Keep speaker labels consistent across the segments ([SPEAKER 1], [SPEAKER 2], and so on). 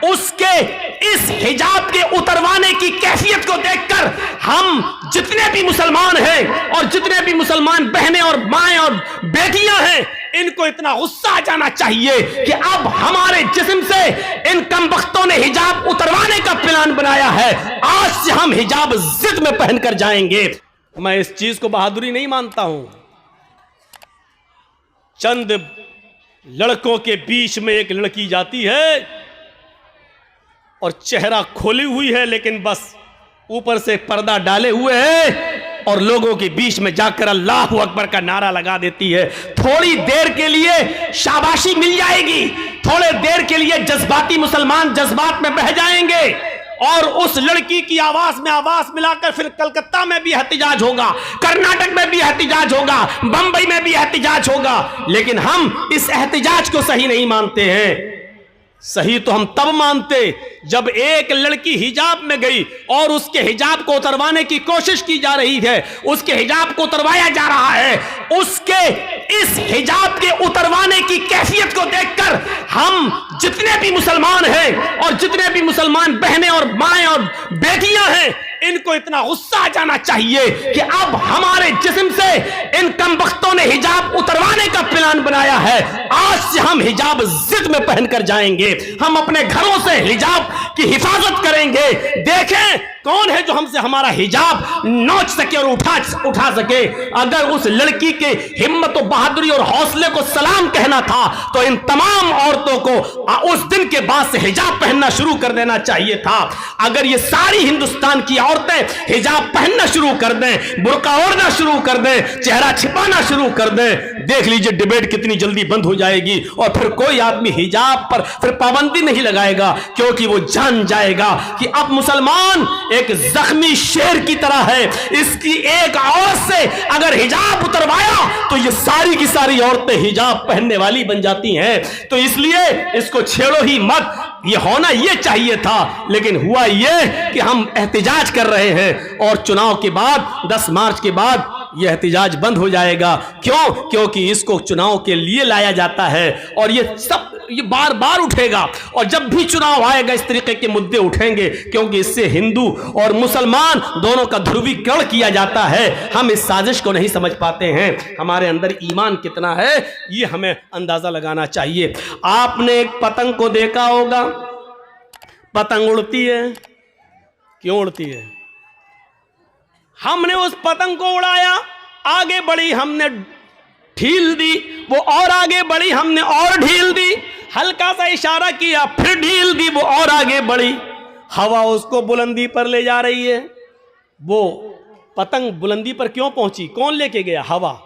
[SPEAKER 1] उसके इस हिजाब के उतरवाने की कैफियत को देखकर हम जितने भी मुसलमान हैं और जितने भी मुसलमान बहनें और माएं और बेटियां हैं, इनको इतना गुस्सा आ जाना चाहिए कि अब हमारे जिस्म से इन कमबख्तों ने हिजाब उतरवाने का प्लान बनाया है। आज से हम हिजाब जिद में पहनकर जाएंगे। मैं इस चीज को बहादुरी नहीं मानता हूं। चंद लड़कों के बीच में एक लड़की जाती है और चेहरा खोली हुई है, लेकिन बस ऊपर से पर्दा डाले हुए है और लोगों के बीच में जाकर अल्लाहू अकबर का नारा लगा देती है। थोड़ी देर के लिए शाबाशी मिल जाएगी, थोड़े देर के लिए जज्बाती मुसलमान जज्बात में बह जाएंगे और उस लड़की की आवाज में आवाज मिलाकर फिर कलकत्ता में भी एहतिजाज होगा, कर्नाटक में भी एहतिजाज होगा, बंबई में भी एहतिजाज होगा। लेकिन हम इस एहतिजाज को सही नहीं मानते हैं। सही तो हम तब मानते जब एक लड़की हिजाब में गई और उसके हिजाब को उतरवाने की कोशिश की जा रही है, उसके हिजाब को उतरवाया जा रहा है। उसके इस हिजाब के उतरवाने की कैफियत को देखकर हम जितने भी मुसलमान हैं और जितने भी मुसलमान बहनें और माएं और बेटियां हैं, इनको इतना गुस्सा आ जाना चाहिए कि अब हमारे जिस्म से इन कमबख्तों ने हिजाब उतरवाने का प्लान बनाया है। आज से हम हिजाब जिद में पहनकर जाएंगे, हम अपने घरों से हिजाब की हिफाजत करेंगे। देखें कौन है जो हमसे हमारा हिजाब नोच सके और उठा सके। अगर उस लड़की के हिम्मत और बहादुरी और हौसले को सलाम कहना था तो इन तमाम औरतों को उस दिन के बाद से हिजाब पहनना शुरू कर देना चाहिए था। अगर ये सारी हिंदुस्तान की औरतें हिजाब पहनना शुरू कर दें, बुर्का ओढ़ना शुरू कर दें, चेहरा छिपाना शुरू कर दें, देख लीजिए डिबेट कितनी जल्दी बंद हो जाएगी और फिर कोई आदमी हिजाब पर फिर पाबंदी नहीं लगाएगा, क्योंकि वो जान जाएगा कि अब मुसलमान एक जख्मी शेर की तरह है। इसकी एक औरत से अगर हिजाब उतरवाया तो ये सारी की सारी औरतें हिजाब पहनने वाली बन जाती हैं। तो इसलिए इसको छेड़ो ही मत। ये होना ये चाहिए था, लेकिन हुआ ये कि हम एहतिजाज कर रहे हैं और चुनाव के बाद 10 मार्च के बाद यह एहतिजाज बंद हो जाएगा। क्यों? क्योंकि इसको चुनाव के लिए लाया जाता है और ये बार बार उठेगा और जब भी चुनाव आएगा इस तरीके के मुद्दे उठेंगे, क्योंकि इससे हिंदू और मुसलमान दोनों का ध्रुवीकरण किया जाता है। हम इस साजिश को नहीं समझ पाते हैं। हमारे अंदर ईमान कितना है ये हमें अंदाजा लगाना चाहिए। आपने एक पतंग को देखा होगा, पतंग उड़ती है, क्यों उड़ती है? हमने उस पतंग को उड़ाया, आगे बढ़ी, हमने ढील दी, वो और आगे बढ़ी, हमने और ढील दी, हल्का सा इशारा किया, फिर ढील दी, वो और आगे बढ़ी। हवा उसको बुलंदी पर ले जा रही है। वो पतंग बुलंदी पर क्यों पहुंची? कौन लेके गया? हवा।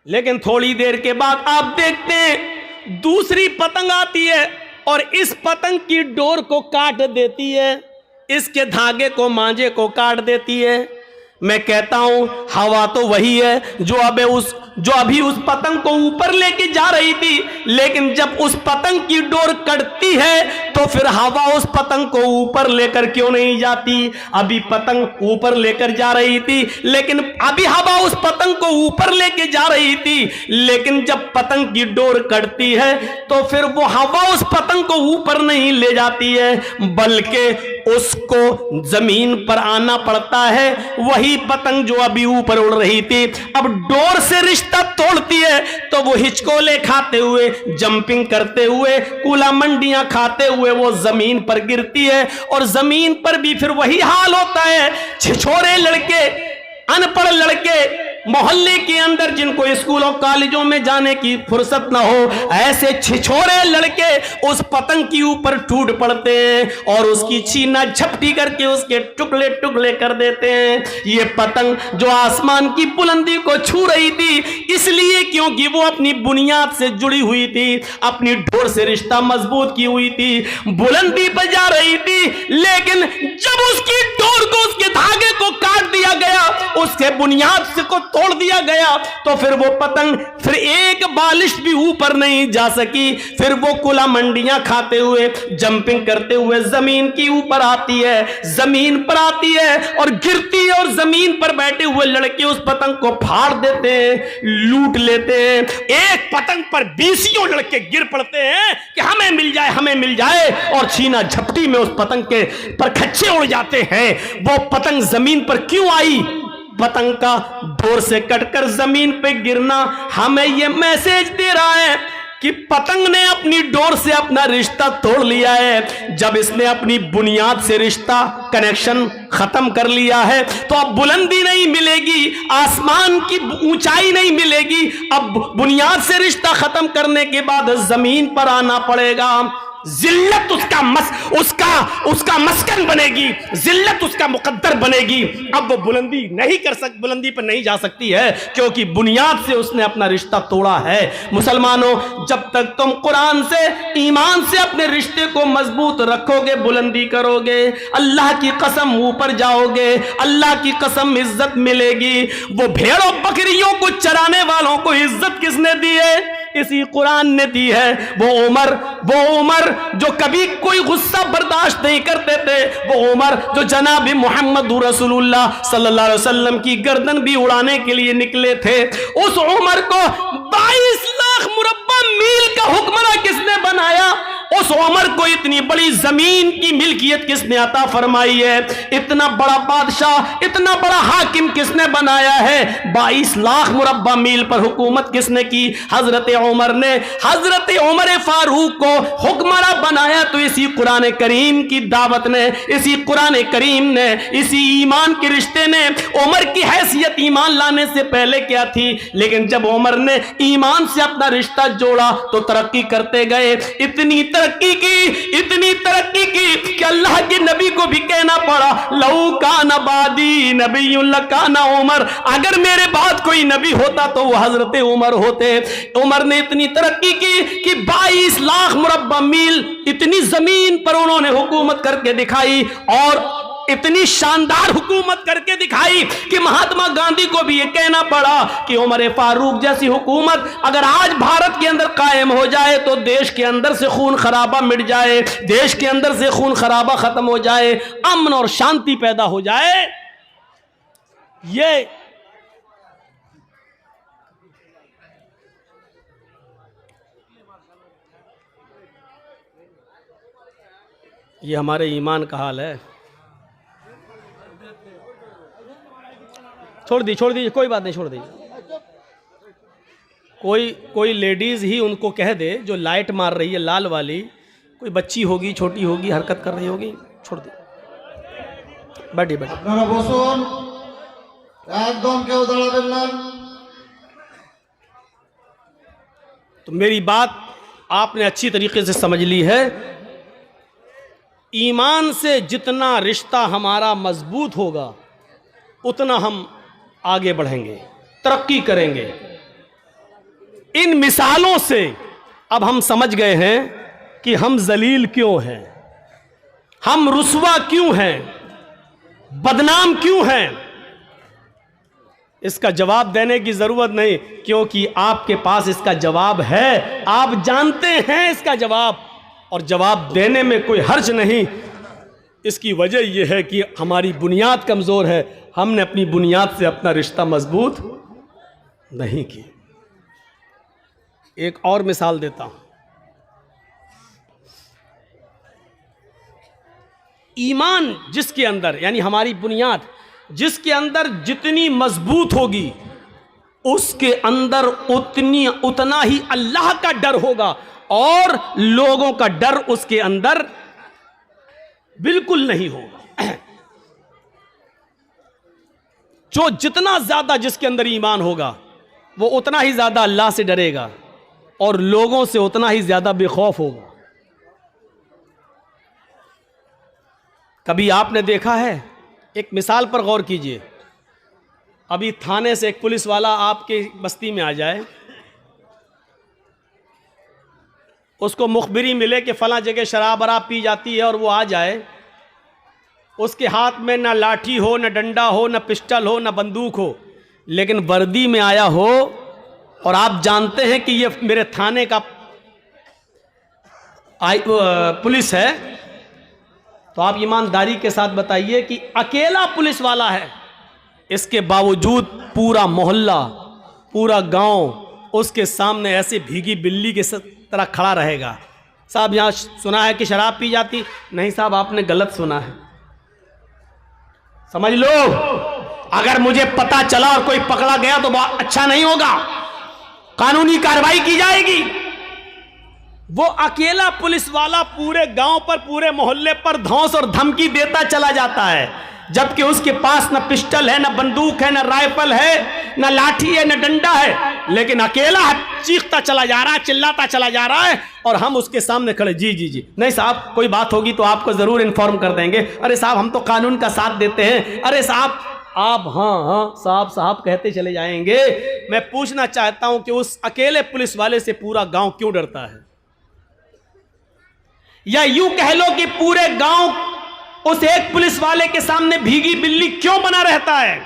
[SPEAKER 1] लेकिन थोड़ी देर के बाद आप देखते हैं दूसरी पतंग आती है और इस पतंग की डोर को काट देती है, इसके धागे को, मांझे को काट देती है। मैं कहता हूं हवा तो वही है जो अभी उस पतंग को ऊपर लेके जा रही थी, लेकिन जब उस पतंग की डोर कटती है तो फिर हवा उस पतंग को ऊपर लेकर क्यों नहीं जाती? अभी पतंग ऊपर लेकर जा रही थी, लेकिन अभी हवा उस पतंग को ऊपर लेके जा रही थी, लेकिन जब पतंग की डोर कटती है तो फिर वो हवा उस पतंग को ऊपर नहीं ले जाती है, बल्कि उसको जमीन पर आना पड़ता है। वही पतंग जो अभी ऊपर उड़ रही थी अब डोर से रिश्ता तोड़ती है तो वो हिचकोले खाते हुए, जंपिंग करते हुए, कूला मंडियां खाते हुए वो जमीन पर गिरती है और जमीन पर भी फिर वही हाल होता है। छिछोरे लड़के, अनपढ़ लड़के मोहल्ले के अंदर जिनको स्कूलों कॉलेजों में जाने की फुर्सत ना हो, ऐसे छिछोरे लड़के उस पतंग के ऊपर टूट पड़ते हैं और उसकी छीना झपटी करके उसके टुकड़े टुकड़े कर देते हैं। ये पतंग जो आसमान की बुलंदी को छू रही थी इसलिए क्योंकि वो अपनी बुनियाद से जुड़ी हुई थी, अपनी डोर से रिश्ता मजबूत की हुई थी, बुलंदी पर जा रही थी, लेकिन जब उसकी डोर को, उसके धागे को काट दिया गया, उसके बुनियाद से को तोड़ दिया गया, तो फिर वो पतंग फिर एक बालिश भी ऊपर नहीं जा सकी। फिर वो कुला मंडियां खाते हुए, जंपिंग करते हुए जमीन की ऊपर आती है, जमीन पर आती है और गिरती है और जमीन पर बैठे हुए लड़के उस पतंग को फाड़ देते हैं, लूट लेते हैं। एक पतंग पर 20 लड़के गिर पड़ते हैं कि हमें मिल जाए, हमें मिल जाए और छीना झपटी में उस पतंग के पर खच्चे उड़ जाते हैं। वो पतंग जमीन पर क्यों आई? पतंग का डोर से कटकर जमीन पे गिरना हमें ये मैसेज दे रहा है कि पतंग ने अपनी डोर से अपना रिश्ता तोड़ लिया है। जब इसने अपनी बुनियाद से रिश्ता कनेक्शन खत्म कर लिया है तो अब बुलंदी नहीं मिलेगी, आसमान की ऊंचाई नहीं मिलेगी। अब बुनियाद से रिश्ता खत्म करने के बाद जमीन पर आना पड़ेगा। जिल्लत उसका मस्कन बनेगी, जिल्लत उसका मुकद्दर बनेगी। अब वो बुलंदी पर नहीं जा सकती है क्योंकि बुनियाद से उसने अपना रिश्ता तोड़ा है। मुसलमानों, जब तक तुम कुरान से, ईमान से अपने रिश्ते को मजबूत रखोगे, बुलंदी करोगे, अल्लाह की कसम ऊपर जाओगे, अल्लाह की कसम इज्जत मिलेगी। वो भेड़ों बकरियों को चराने वालों को इज्जत किसने दी है? इसी कुरान ने दी है। वो उमर जो कभी कोई गुस्सा बर्दाश्त नहीं करते थे, वो उमर जो जनाब मोहम्मद रसूलुल्लाह सल्लल्लाहु अलैहि वसल्लम की गर्दन भी उड़ाने के लिए निकले थे, उस उमर को 22 लाख मुरब्बा मील का हुक्मरान किसने बनाया? उस उमर को इतनी बड़ी जमीन की मिल्कियत किसने अता फरमाई है? इतना बड़ा बादशाह, इतना बड़ा हाकिम किसने बनाया है? 22 लाख मुरब्बा मील पर हुकूमत किसने की? हजरत उमर ने। हजरत उमर फारूक को हुक्मरान बनाया तो इसी कुरान करीम की दावत ने, इसी कुरान करीम ने, इसी ईमान के रिश्ते ने। उमर की हैसियत ईमान लाने से पहले क्या थी? लेकिन जब उमर ने ईमान से अपना रिश्ता जोड़ा तो तरक्की करते गए। इतनी तरक्की की कि अल्लाह के नबी को भी कहना पड़ा, लऊ काना बादी नबीयुन लकाना उमर, अगर मेरे बाद कोई नबी होता तो वो हजरत उमर होते। उमर ने इतनी तरक्की की कि 22 लाख मुरब्बा मील इतनी जमीन पर उन्होंने हुकूमत करके दिखाई, और इतनी शानदार हुकूमत करके दिखाई कि महात्मा गांधी को भी ये कहना पड़ा कि उमर फारूक जैसी हुकूमत अगर आज भारत के अंदर कायम हो जाए तो देश के अंदर से खून खराबा मिट जाए, देश के अंदर से खून खराबा खत्म हो जाए, अमन और शांति पैदा हो जाए। ये हमारे ईमान का हाल है। छोड़ दीजिए, कोई बात नहीं, छोड़ दीजिए। कोई लेडीज़ ही उनको कह दे जो लाइट मार रही है लाल वाली, कोई बच्ची होगी, छोटी होगी, हरकत कर रही होगी, छोड़ दे। बैठिए।
[SPEAKER 2] আপনারা বসুন, একদম কেউ দাঁড়াবেন না।
[SPEAKER 1] तो मेरी बात आपने अच्छी तरीके से समझ ली है। ईमान से जितना रिश्ता हमारा मजबूत होगा उतना हम आगे बढ़ेंगे, तरक्की करेंगे। इन मिसालों से अब हम समझ गए हैं कि हम जलील क्यों हैं, हम रुसवा क्यों हैं, बदनाम क्यों हैं। इसका जवाब देने की जरूरत नहीं, क्योंकि आपके पास इसका जवाब है, आप जानते हैं इसका जवाब, और जवाब देने में कोई हर्ज नहीं। इसकी वजह यह है कि हमारी बुनियाद कमज़ोर है, हमने अपनी बुनियाद से अपना रिश्ता मजबूत नहीं किया। एक और मिसाल देता हूं। ईमान जिसके अंदर, यानी हमारी बुनियाद जिसके अंदर जितनी मजबूत होगी उसके अंदर उतना ही अल्लाह का डर होगा, और लोगों का डर उसके अंदर बिल्कुल नहीं होगा। जो जितना ज्यादा जिसके अंदर ईमान होगा वो उतना ही ज्यादा अल्लाह से डरेगा और लोगों से उतना ही ज्यादा बेखौफ होगा। कभी आपने देखा है, एक मिसाल पर गौर कीजिए, अभी थाने से एक पुलिस वाला आपके बस्ती में आ जाए, उसको मुखबिरी मिले कि फलां जगह शराब वराब पी जाती है, और वो आ जाए, उसके हाथ में ना लाठी हो, ना डंडा हो, ना पिस्टल हो, ना बंदूक हो, लेकिन वर्दी में आया हो, और आप जानते हैं कि ये मेरे थाने का पुलिस है, तो आप ईमानदारी के साथ बताइए कि अकेला पुलिस वाला है, इसके बावजूद पूरा मोहल्ला, पूरा गांव उसके सामने ऐसे भीगी बिल्ली के तरह खड़ा रहेगा, साहब यहाँ सुना है कि शराब पी जाती। नहीं साहब, आपने गलत सुना है, समझ लो। अगर मुझे पता चला और कोई पकड़ा गया तो बहुत अच्छा नहीं होगा, कानूनी कार्रवाई की जाएगी। वो अकेला पुलिस वाला पूरे गांव पर, पूरे मोहल्ले पर धौंस और धमकी देता चला जाता है, जबकि उसके पास न पिस्टल है, न बंदूक है, न राइफल है, न लाठी है, न डंडा है, लेकिन अकेला चीखता चला जा रहा है, चिल्लाता चला जा रहा है, और हम उसके सामने खड़े। जी जी जी, नहीं साहब, कोई बात होगी तो आपको जरूर इन्फॉर्म कर देंगे। अरे साहब, हम तो कानून का साथ देते हैं। अरे साहब, आप हाँ हाँ साहब साहब कहते चले जाएंगे। मैं पूछना चाहता हूं कि उस अकेले पुलिस वाले से पूरा गांव क्यों डरता है? या यूं कह लो कि पूरे गांव उस एक पुलिस वाले के सामने भीगी बिल्ली क्यों बना रहता है?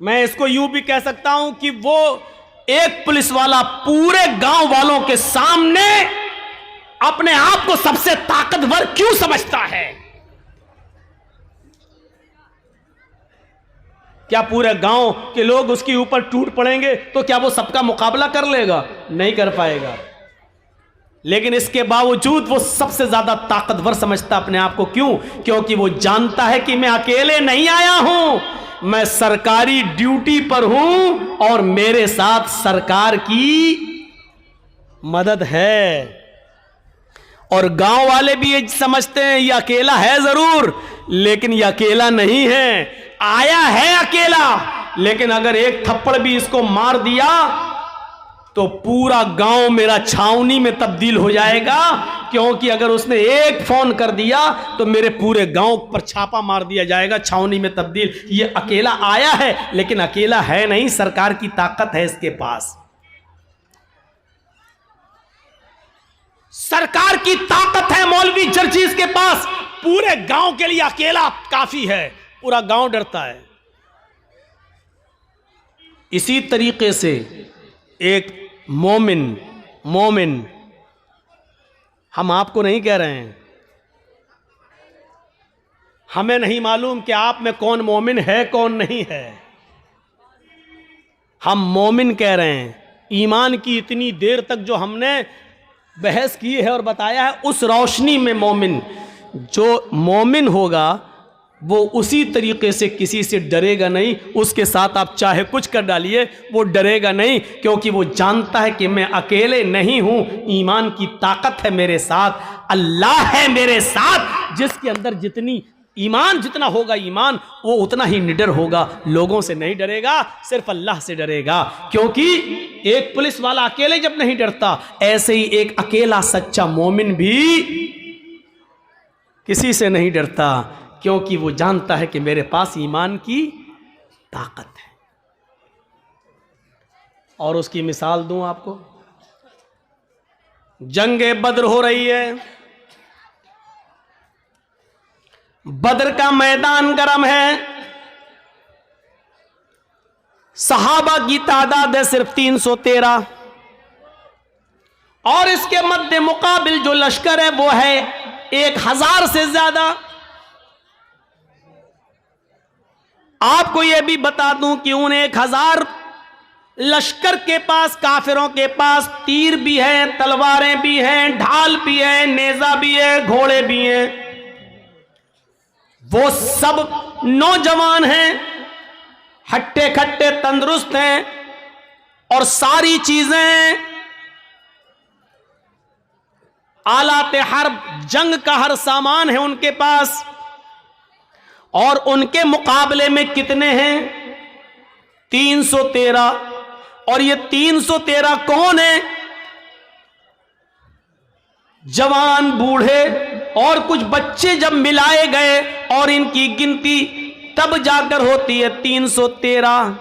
[SPEAKER 1] मैं इसको यूं भी कह सकता हूं कि वो एक पुलिस वाला पूरे गांव वालों के सामने अपने आप को सबसे ताकतवर क्यों समझता है? क्या पूरे गांव के लोग उसके ऊपर टूट पड़ेंगे तो क्या वो सबका मुकाबला कर लेगा? नहीं कर पाएगा। लेकिन इसके बावजूद वो सबसे ज्यादा ताकतवर समझता अपने आप को। क्यों? क्योंकि वो जानता है कि मैं अकेले नहीं आया हूं, मैं सरकारी ड्यूटी पर हूं और मेरे साथ सरकार की मदद है। और गांव वाले भी ये समझते हैं ये अकेला है जरूर, लेकिन ये अकेला नहीं है। आया है अकेला, लेकिन अगर एक थप्पड़ भी इसको मार दिया तो पूरा गांव मेरा छावनी में तब्दील हो जाएगा। क्योंकि अगर उसने एक फोन कर दिया तो मेरे पूरे गांव पर छापा मार दिया जाएगा, छावनी में तब्दील। ये अकेला आया है, लेकिन अकेला है नहीं, सरकार की ताकत है इसके पास। सरकार की ताकत है मौलवी जर्जीस के पास। पूरे गांव के लिए अकेला काफी है, पूरा गांव डरता है। इसी तरीके से एक मोमिन, हम आपको नहीं कह रहे हैं, हमें नहीं मालूम कि आप में कौन मोमिन है कौन नहीं है। हम मोमिन कह रहे हैं। ईमान की इतनी देर तक जो हमने बहस की है और बताया है, उस रोशनी में मोमिन, जो मोमिन होगा वो उसी तरीके से किसी से डरेगा नहीं। उसके साथ आप चाहे कुछ कर डालिए, वो डरेगा नहीं, क्योंकि वो जानता है कि मैं अकेले नहीं हूं, ईमान की ताकत है मेरे साथ, अल्लाह है मेरे साथ, जिसके अंदर जितनी ईमान, जितना होगा ईमान, वो उतना ही निडर होगा। लोगों से नहीं डरेगा, सिर्फ अल्लाह से डरेगा। क्योंकि एक पुलिस वाला अकेले जब नहीं डरता, ऐसे ही एक अकेला सच्चा मोमिन भी किसी से नहीं डरता, क्योंकि वो जानता है कि मेरे पास ईमान की ताकत है। और उसकी मिसाल दूं आपको, जंगे बद्र हो रही है, बद्र का मैदान गर्म है, सहाबा की तादाद है सिर्फ 313, और इसके मध्य मुकाबिल जो लश्कर है वो है 1000 से ज्यादा। आपको यह भी बता दूं कि उन 1000 लश्कर के पास, काफिरों के पास तीर भी हैं, तलवारें भी हैं, ढाल भी है, नेजा भी है, घोड़े भी हैं। वो सब नौजवान हैं, हट्टे खट्टे तंदुरुस्त हैं, और सारी चीजें आलाते हर्ब, जंग का हर सामान है उनके पास। और उनके मुकाबले में कितने हैं? 313। और ये 313 कौन है? जवान, बूढ़े और कुछ बच्चे जब मिलाए गए और इनकी गिनती तब जाकर होती है 313।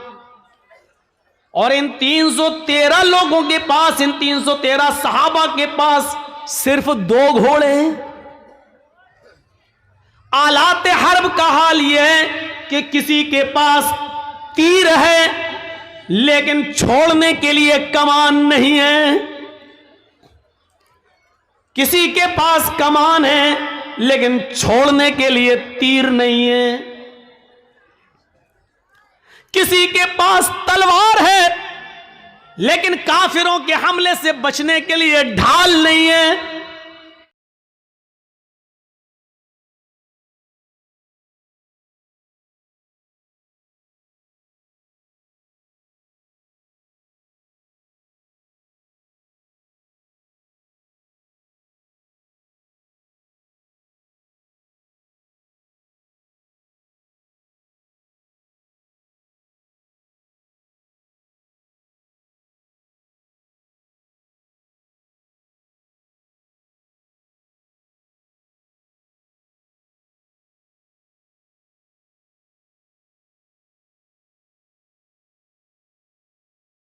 [SPEAKER 1] और इन 313 लोगों के पास, इन 313 सहाबा के पास सिर्फ 2 घोड़े हैं। आलाते हर्ब का हाल यह है कि किसी के पास तीर है लेकिन छोड़ने के लिए कमान नहीं है, किसी के पास कमान है लेकिन छोड़ने के लिए तीर नहीं है, किसी के पास तलवार है लेकिन काफिरों के हमले से बचने के लिए ढाल नहीं है।